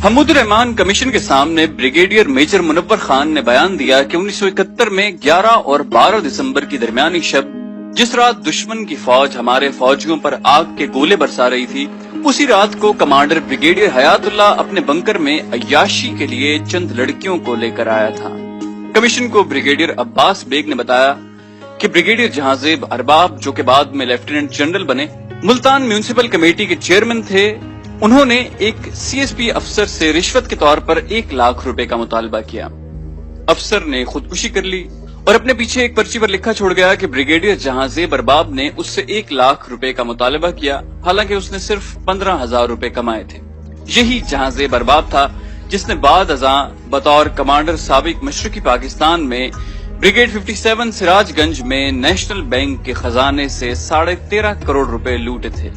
حمود الرحمان commission کے سامنے brigadier major منور خان نے بیان دیا کہ 1971 میں 11 اور 12 دسمبر کی درمیانی شب جس رات دشمن کی فوج ہمارے فوجیوں پر آگ کے گولے برسا رہی تھی، اسی رات کو کمانڈر بریگیڈیئر حیات اللہ اپنے بنکر میں عیاشی کے لیے چند لڑکیوں کو لے کر آیا تھا۔ کمیشن کو بریگیڈیئر عباس بیگ نے بتایا کہ بریگیڈیئر جہانزیب ارباب، جو کہ بعد میں لیفٹیننٹ جنرل بنے، ملتان میونسپل کمیٹی کے چیئرمین تھے، انہوں نے ایک سی ایس پی افسر سے رشوت کے طور پر 1 لاکھ روپے کا مطالبہ کیا۔ افسر نے خودکشی کر لی اور اپنے پیچھے ایک پرچی پر لکھا چھوڑ گیا کہ بریگیڈیئر جہانزیب ارباب نے اس سے 1 لاکھ روپے کا مطالبہ کیا، حالانکہ اس نے صرف 15,000 روپے کمائے تھے۔ یہی جہانزیب ارباب تھا جس نے بعد ازاں بطور کمانڈر سابق مشرقی پاکستان میں بریگیڈ 57 سراج گنج میں نیشنل بینک کے خزانے سے 13.5 کروڑ روپے لوٹے تھے۔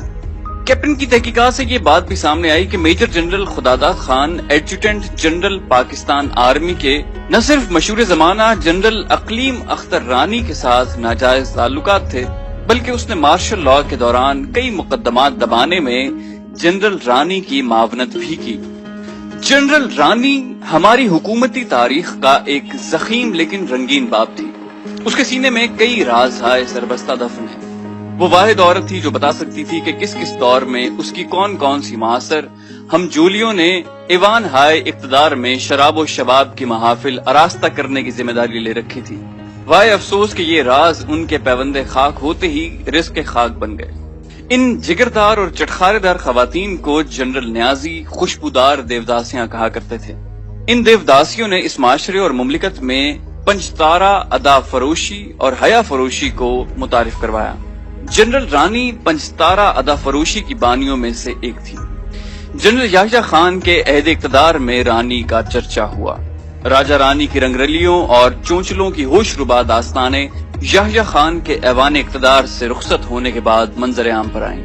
کیپٹن کی تحقیقات سے یہ بات بھی سامنے آئی کہ میجر جنرل خداداد Khan adjutant general Pakistan army کے نہ صرف مشہور زمانہ جنرل اقلیم اختر رانی کے ساتھ ناجائز تعلقات تھے، بلکہ اس نے مارشل لاء کے دوران کئی مقدمات دبانے میں جنرل رانی کی معاونت بھی کی۔ جنرل رانی ہماری حکومتی تاریخ کا ایک ضخیم لیکن رنگین باب تھی۔ اس کے سینے میں کئی راز ہائے سربستہ دفن ہیں۔ وہ واحد عورت تھی جو بتا سکتی تھی کہ کس کس دور میں اس کی کون کون سی معاصر ہم جولیوں نے ایوان ہائے اقتدار میں شراب و شباب کی محافل آراستہ کرنے کی ذمہ داری لے رکھی تھی۔ وائے افسوس کہ یہ راز ان کے پیوندے خاک ہوتے ہی رزق خاک بن گئے۔ ان جگردار اور چٹخارے دار خواتین کو جنرل نیازی خوشبودار دیوداسیاں کہا کرتے تھے۔ ان دیوداسیوں نے اس معاشرے اور مملکت میں پنجتارہ ادا فروشی اور حیا فروشی کو متعارف کروایا۔ جنرل رانی پنجتارہ ادا فروشی کی بانیوں میں سے ایک تھی۔ جنرل یحییٰ خان کے عہد اقتدار میں رانی کا چرچا ہوا۔ راجہ رانی کی رنگرلیوں اور چونچلوں کی ہوش ربا داستانیں یحییٰ خان کے ایوان اقتدار سے رخصت ہونے کے بعد منظر عام پر آئیں۔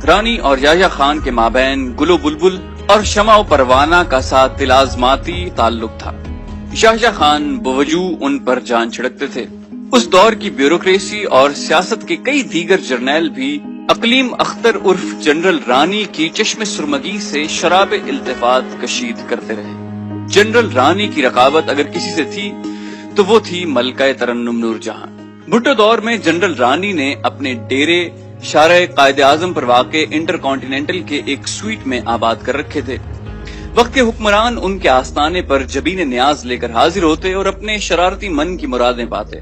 رانی اور یحییٰ خان کے مابین گل و بلبل اور شمع و پروانہ کا ساتھ تلازماتی تعلق تھا۔ یحییٰ خان بوجوہ ان پر جان چھڑکتے تھے۔ اس دور کی بیوروکریسی اور سیاست کے کئی دیگر جرنیل بھی اقلیم اختر عرف جنرل رانی کی چشم سرمگی سے شراب التفات کشید کرتے رہے۔ جنرل رانی کی رقابت اگر کسی سے تھی تو وہ تھی ملکہ ترنم نور جہاں۔ بھٹو دور میں جنرل رانی نے اپنے ڈیرے شارع قائد اعظم پر واقع انٹر کانٹیننٹل کے ایک سویٹ میں آباد کر رکھے تھے۔ وقت کے حکمران ان کے آستانے پر جبین نیاز لے کر حاضر ہوتے اور اپنے شرارتی من کی مرادیں پاتے۔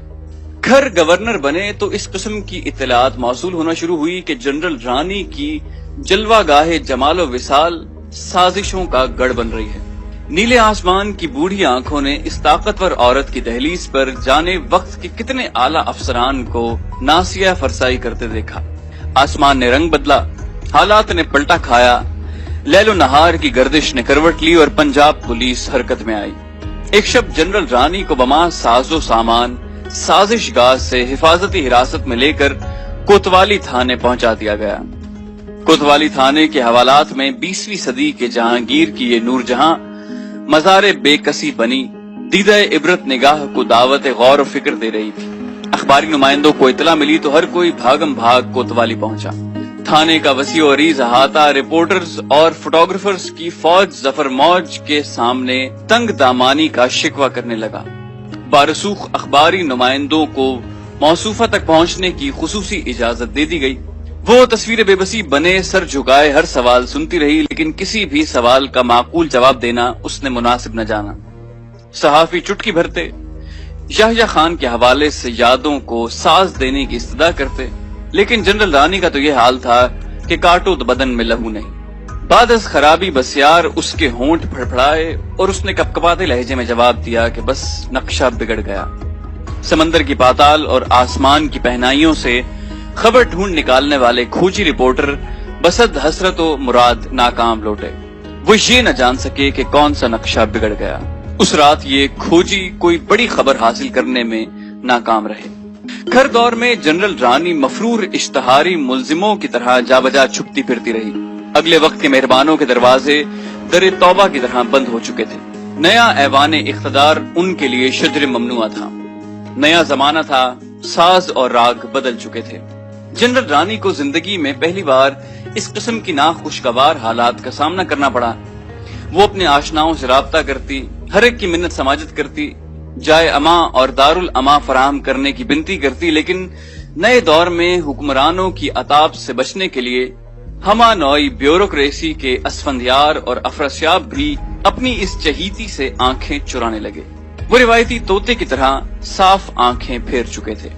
گھر گورنر بنے تو اس قسم کی اطلاعات موصول ہونا شروع ہوئی کہ جنرل رانی کی جلوہ گاہ جمال و وصال سازشوں کا گڑھ بن رہی ہے۔ نیلے آسمان کی بوڑھی آنکھوں نے اس طاقتور عورت کی دہلیز پر جانے وقت کے کتنے اعلیٰ افسران کو ناسیہ فرسائی کرتے دیکھا۔ آسمان نے رنگ بدلا، حالات نے پلٹا کھایا، لیل و نہار کی گردش نے کروٹ لی اور پنجاب پولیس حرکت میں آئی۔ ایک شب جنرل رانی کو بما ساز و سامان سازش گاہ سے حفاظتی حراست میں لے کر کوتوالی تھانے پہنچا دیا گیا۔ کوتوالی تھانے کے حوالات میں 20ویں صدی کے جہانگیر کی یہ نور جہاں مزار بے کسی بنی دیدہ عبرت نگاہ کو دعوت غور و فکر دے رہی تھی۔ اخباری نمائندوں کو اطلاع ملی تو ہر کوئی بھاگم بھاگ کوتوالی پہنچا۔ تھانے کا وسیع و عریض احاطہ رپورٹرز اور فوٹوگرافرز کی فوج ظفر موج کے سامنے تنگ دامانی کا شکوہ کرنے لگا۔ بارسوخ اخباری نمائندوں کو موصوفہ تک پہنچنے کی خصوصی اجازت دے دی گئی۔ وہ تصویر بے بسی بنے سر جھکائے ہر سوال سنتی رہی، لیکن کسی بھی سوال کا معقول جواب دینا اس نے مناسب نہ جانا۔ صحافی چٹکی بھرتے، یحییٰ خان کے حوالے سے یادوں کو ساز دینے کی استدعا کرتے، لیکن جنرل رانی کا تو یہ حال تھا کہ کاٹو تو بدن میں لہو نہیں۔ بعد از خرابی بسیار اس کے ہونٹ پھڑپھڑائے اور اس نے کپکپاتے لہجے میں جواب دیا کہ بس نقشہ بگڑ گیا۔ سمندر کی پاتال اور آسمان کی پہنائیوں سے خبر ڈھونڈ نکالنے والے کھوجی رپورٹر بسد حسرت و مراد ناکام لوٹے۔ وہ یہ نہ جان سکے کہ کون سا نقشہ بگڑ گیا۔ اس رات یہ کھوجی کوئی بڑی خبر حاصل کرنے میں ناکام رہے۔ گھر دور میں جنرل رانی مفرور اشتہاری ملزموں کی طرح جا بجا چھپتی پھرتی رہی۔ اگلے وقت کے مہربانوں کے دروازے در توبہ کی طرح بند ہو چکے تھے۔ نیا ایوان اقتدار ان کے لیے شجر ممنوعہ تھا۔ نیا زمانہ تھا، ساز اور راگ بدل چکے تھے۔ جنرل رانی کو زندگی میں پہلی بار اس قسم کی ناخوشگوار حالات کا سامنا کرنا پڑا۔ وہ اپنے آشناؤں سے رابطہ کرتی، ہر ایک کی منت سماجت کرتی، جائے اما اور دارالعما فراہم کرنے کی بنتی کرتی، لیکن نئے دور میں حکمرانوں کی عطاب سے بچنے کے لیے ہما نوعی بیوروکریسی کے اسفندیار اور افراسیاب بھی اپنی اس چہیتی سے آنکھیں چرانے لگے۔ وہ روایتی طوطے کی طرح صاف آنکھیں پھیر چکے تھے۔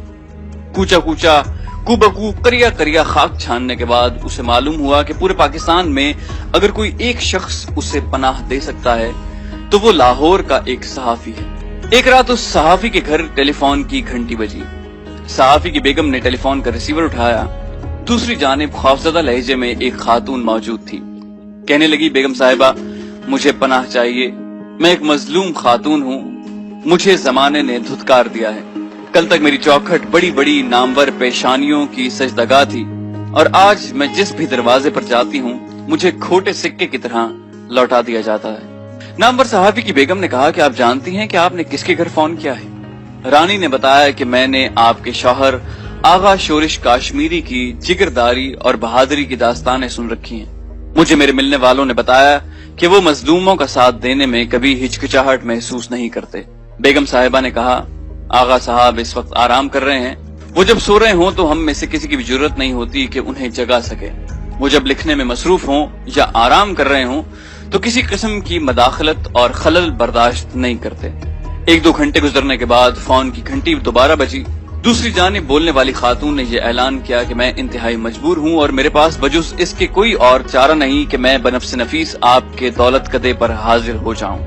کوچا کوچا کو بکو کریا کریا خاک چھاننے کے بعد اسے معلوم ہوا کہ پورے پاکستان میں اگر کوئی ایک شخص اسے پناہ دے سکتا ہے تو وہ لاہور کا ایک صحافی ہے۔ ایک رات اس صحافی کے گھر ٹیلی فون کی گھنٹی بجی۔ صحافی کی بیگم نے ٹیلی فون کا ریسیور اٹھایا۔ دوسری جانب خوفزدہ لہجے میں ایک خاتون موجود تھی۔ کہنے لگی، بیگم صاحبہ مجھے پناہ چاہیے، میں ایک مظلوم خاتون ہوں، مجھے زمانے نے دھتکار دیا ہے۔ کل تک میری چوکھٹ بڑی بڑی نامور پیشانیوں کی سجدگاہ تھی، اور آج میں جس بھی دروازے پر جاتی ہوں مجھے کھوٹے سکے کی طرح لوٹا دیا جاتا ہے۔ نامور صحافی کی بیگم نے کہا کہ آپ جانتی ہیں کہ آپ نے کس کے گھر فون کیا ہے؟ رانی نے بتایا کہ میں نے آپ کے شوہر آغا شورش کاشمیری کی جگرداری اور بہادری کی داستانیں سن رکھی ہیں۔ مجھے میرے ملنے والوں نے بتایا کہ وہ مظلوموں کا ساتھ دینے میں کبھی ہچکچاہٹ محسوس نہیں کرتے۔ بیگم صاحبہ نے کہا، آغا صاحب اس وقت آرام کر رہے ہیں، وہ جب سو رہے ہوں تو ہم میں سے کسی کی بھی ضرورت نہیں ہوتی کہ انہیں جگا سکے۔ وہ جب لکھنے میں مصروف ہوں یا آرام کر رہے ہوں تو کسی قسم کی مداخلت اور خلل برداشت نہیں کرتے۔ ایک دو گھنٹے گزرنے کے بعد فون کی گھنٹی دوبارہ بجی۔ دوسری جانب بولنے والی خاتون نے یہ اعلان کیا کہ میں انتہائی مجبور ہوں اور میرے پاس بجز اس کے کوئی اور چارہ نہیں کہ میں بنفس نفیس آپ کے دولت کدے پر حاضر ہو جاؤں۔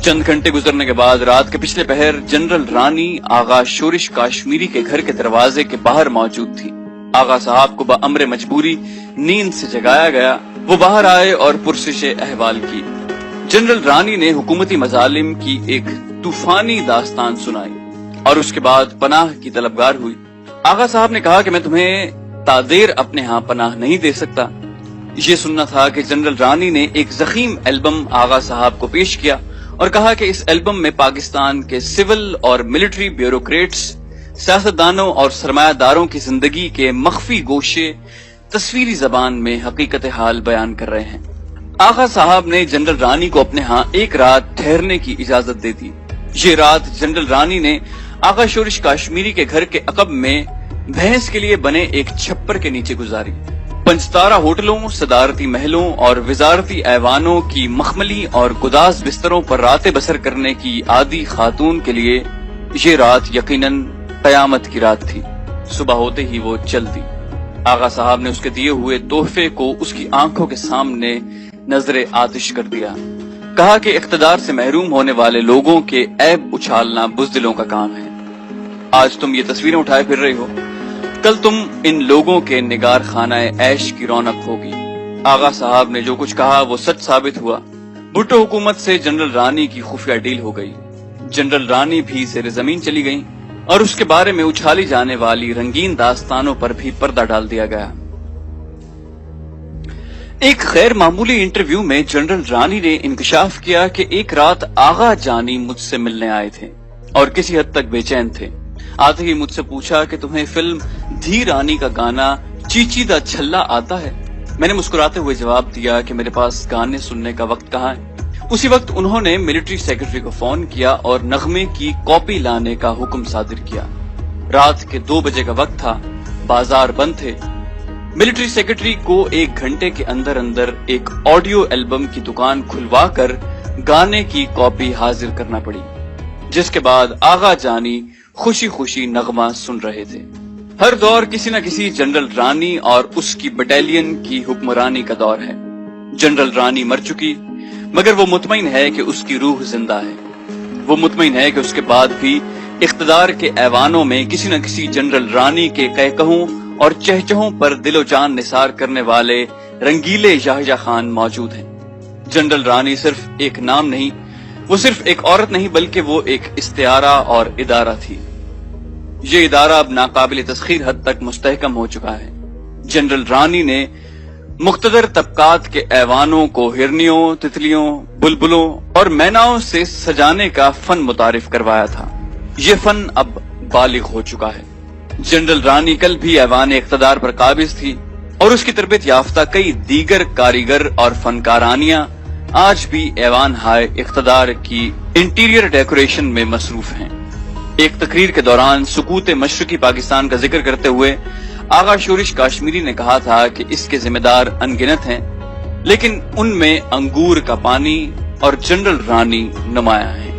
چند گھنٹے گزرنے کے بعد رات کے پچھلے پہر جنرل رانی آغا شورش کاشمیری کے گھر کے دروازے کے باہر موجود تھی۔ آغا صاحب کو بامر مجبوری نیند سے جگایا گیا۔ وہ باہر آئے اور پرسش احوال کی۔ جنرل رانی نے حکومتی مظالم کی ایک طوفانی داستان سنائی اور اس کے بعد پناہ کی طلبگار ہوئی۔ آغا صاحب نے کہا کہ میں تمہیں تادیر اپنے ہاں پناہ نہیں دے سکتا۔ یہ سننا تھا کہ جنرل رانی نے ایک ضخیم البم آغا صاحب کو پیش کیا اور کہا کہ اس البم میں پاکستان کے سول اور ملٹری بیوروکریٹس، سیاستدانوں اور سرمایہ داروں کی زندگی کے مخفی گوشے تصویری زبان میں حقیقت حال بیان کر رہے ہیں۔ آغا صاحب نے جنرل رانی کو اپنے ہاں ایک رات ٹھہرنے کی اجازت دے دی۔ یہ رات جنرل رانی نے آغا شورش کاشمیری کے گھر کے عقب میں بھینس کے لیے بنے ایک چھپر کے نیچے گزاری۔ پنچتارہ ہوٹلوں، صدارتی محلوں اور وزارتی ایوانوں کی مخملی اور گداز بستروں پر راتیں بسر کرنے کی عادی خاتون کے لیے یہ رات یقیناً قیامت کی رات تھی۔ صبح ہوتے ہی وہ چل دی۔ آغا صاحب نے اس کے دیے ہوئے تحفے کو اس کی آنکھوں کے سامنے نظر آتش کر دیا۔ کہا کہ اقتدار سے محروم ہونے والے لوگوں کے عیب اچھالنا بزدلوں کا کام ہے۔ آج تم یہ تصویریں اٹھائے پھر رہی ہو، کل تم ان لوگوں کے نگار خانہ عیش کی رونق ہوگی۔ آغا صاحب نے جو کچھ کہا وہ سچ ثابت ہوا۔ بھٹو حکومت سے جنرل رانی کی خفیہ ڈیل ہو گئی۔ جنرل رانی بھی زیر زمین چلی گئیں اور اس کے بارے میں اچھالی جانے والی رنگین داستانوں پر بھی پردہ ڈال دیا گیا۔ ایک غیر معمولی انٹرویو میں جنرل رانی نے انکشاف کیا کہ ایک رات آغا جانی مجھ سے ملنے آئے تھے اور کسی حد تک بے چین تھے۔ آتے ہی مجھ سے پوچھا کہ تمہیں فلم دھی رانی کا گانا چیچی دا چھلا آتا ہے؟ میں نے مسکراتے ہوئے جواب دیا کہ میرے پاس گانے سننے کا وقت کہاں ہے۔ اسی وقت انہوں نے ملٹری سیکرٹری کو فون کیا اور نغمے کی کاپی لانے کا حکم صادر کیا۔ رات کے 2 بجے کا وقت تھا، بازار بند تھے۔ ملٹری سیکرٹری کو 1 گھنٹے کے اندر اندر ایک آڈیو البم کی دکان کھلوا کر گانے کی کاپی حاضر کرنا پڑی، جس کے بعد آغا جانی خوشی خوشی نغمہ سن رہے تھے۔ ہر دور کسی نہ کسی جنرل رانی اور اس کی بٹالین کی حکمرانی کا دور ہے۔ جنرل رانی مر چکی، مگر وہ مطمئن ہے کہ اس کی روح زندہ ہے۔ وہ مطمئن ہے کہ اس کے بعد بھی اقتدار کے ایوانوں میں کسی نہ کسی جنرل رانی کے قہقہوں اور چہچہوں پر دل و جان نثار کرنے والے رنگیلے یحییٰ خان موجود ہیں۔ جنرل رانی صرف ایک نام نہیں، وہ صرف ایک عورت نہیں، بلکہ وہ ایک استعارہ اور ادارہ تھی۔ یہ ادارہ اب ناقابل تسخیر حد تک مستحکم ہو چکا ہے۔ جنرل رانی نے مقتدر طبقات کے ایوانوں کو ہرنیوں، تتلیوں، بلبلوں اور میناؤں سے سجانے کا فن متعارف کروایا تھا۔ یہ فن اب بالغ ہو چکا ہے۔ جنرل رانی کل بھی ایوان اقتدار پر قابض تھی اور اس کی تربیت یافتہ کئی دیگر کاریگر اور فنکارانیاں آج بھی ایوان ہائے اقتدار کی انٹیریئر ڈیکوریشن میں مصروف ہیں۔ ایک تقریر کے دوران سکوت مشرقی پاکستان کا ذکر کرتے ہوئے آغا شورش کاشمیری نے کہا تھا کہ اس کے ذمہ دار انگنت ہیں، لیکن ان میں انگور کا پانی اور جنرل رانی نمایاں ہیں۔